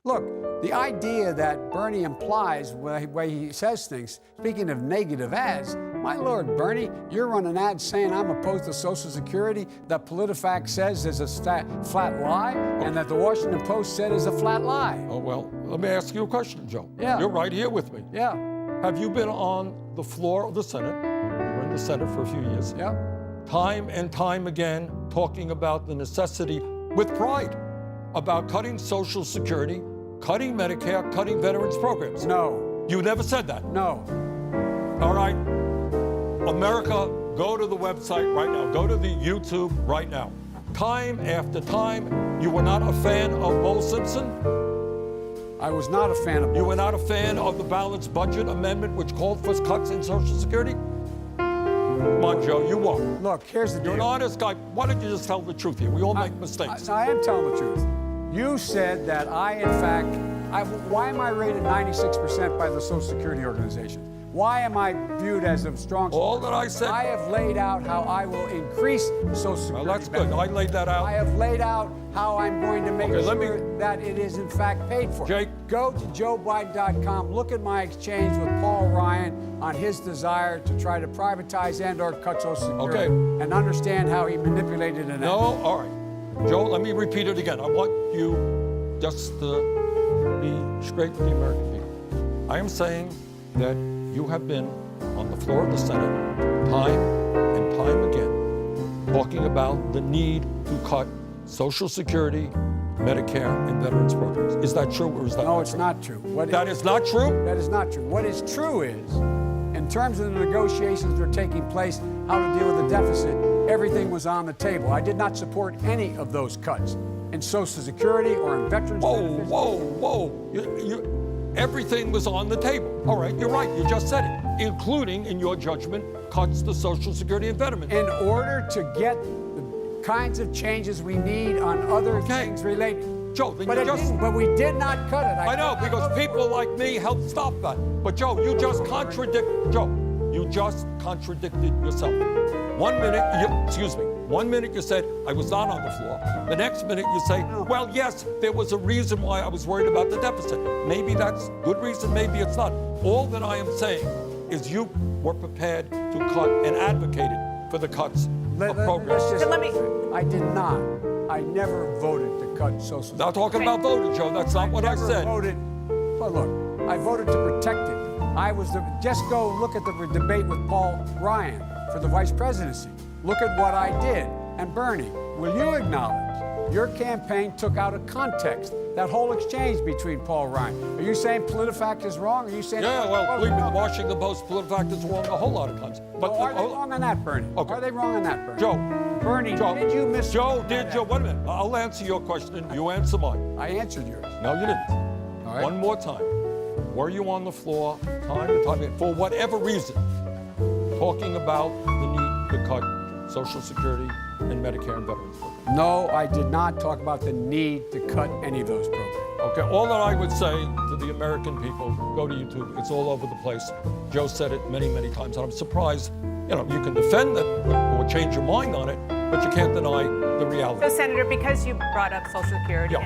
Look, the idea that Bernie implies, the way he says things, speaking of negative ads, my Lord, Bernie, you're running ads saying I'm opposed to Social Security, that PolitiFact says is a flat lie, and that the Washington Post said is a flat lie. Oh, well, let me ask you a question, Joe. Yeah. You're right here with me. Yeah. Have you been on the floor of the Senate? You were in the Senate for a few years. Yeah. Time and time again, talking about the necessity, with pride, about cutting Social Security, cutting Medicare, cutting veterans programs. No. You never said that. No. All right. America, go to the website right now. Go to the YouTube right now. Time after time, you were not a fan of Bo Simpson. I was not a fan of You were not a fan of the balanced budget amendment, which called for cuts in Social Security. Come on, Joe, you won't. Look, here's the deal. You're an honest guy. Why don't you just tell the truth here? We all make mistakes. I am telling the truth. You said that I, in fact, why am I rated 96% by the Social Security Organization? Why am I viewed as a strong... All that I said... I have laid out how I will increase Social Security. Well, that's good. I laid that out. I have laid out how I'm going to make sure that it is, in fact, paid for. Jake. Go to joebiden.com. Look at my exchange with Paul Ryan on his desire to try to privatize and or cut Social Security. Okay. And understand how he manipulated an... No, all right. Joe, let me repeat it again. I want you just to be straight with the American people. I am saying that you have been on the floor of the Senate time and time again talking about the need to cut Social Security, Medicare, and veterans programs. Is that true or is that No, it's not true. That is not true? That is not true. What is true is, in terms of the negotiations that are taking place, how to deal with the deficit, everything was on the table. I did not support any of those cuts in Social Security or in veterans benefits. Whoa. Everything was on the table. All right, you're right. You just said it, including, in your judgment, cuts to Social Security and veterans. In order to get the kinds of changes we need on other things related. Joe, then but we did not cut it. I know, because people like me helped stop that. But Joe, you just contradicted yourself. 1 minute, One minute you said, I was not on the floor. The next minute you say, well, yes, there was a reason why I was worried about the deficit. Maybe that's good reason, maybe it's not. All that I am saying is you were prepared to cut and advocated for the cuts of programs. I did not. I never voted to cut Social Security. Not talking about voting, Joe. That's not what I said. But look, I voted to protect it. Just go look at the debate with Paul Ryan for the vice presidency. Look at what I did. And Bernie, will you acknowledge your campaign took out of context that whole exchange between Paul Ryan? Are you saying PolitiFact is wrong? Are you saying... Yeah, well, believe me, the Washington Post, PolitiFact is wrong a whole lot of times. But are they wrong on that, Bernie? Okay. Are they wrong on that, Bernie? Joe, did you miss... Joe, wait a minute. I'll answer your question. You answer mine. I answered yours. No, you didn't. All right. One more time. Were you on the floor time and time again, for whatever reason, talking about the need to cut Social Security and Medicare and veterans programs? No, I did not talk about the need to cut any of those programs. Okay, all that I would say to the American people, go to YouTube. It's all over the place. Joe said it many, many times, and I'm surprised. You know, you can defend it or change your mind on it, but you can't deny the reality. So, Senator, because you brought up Social Security and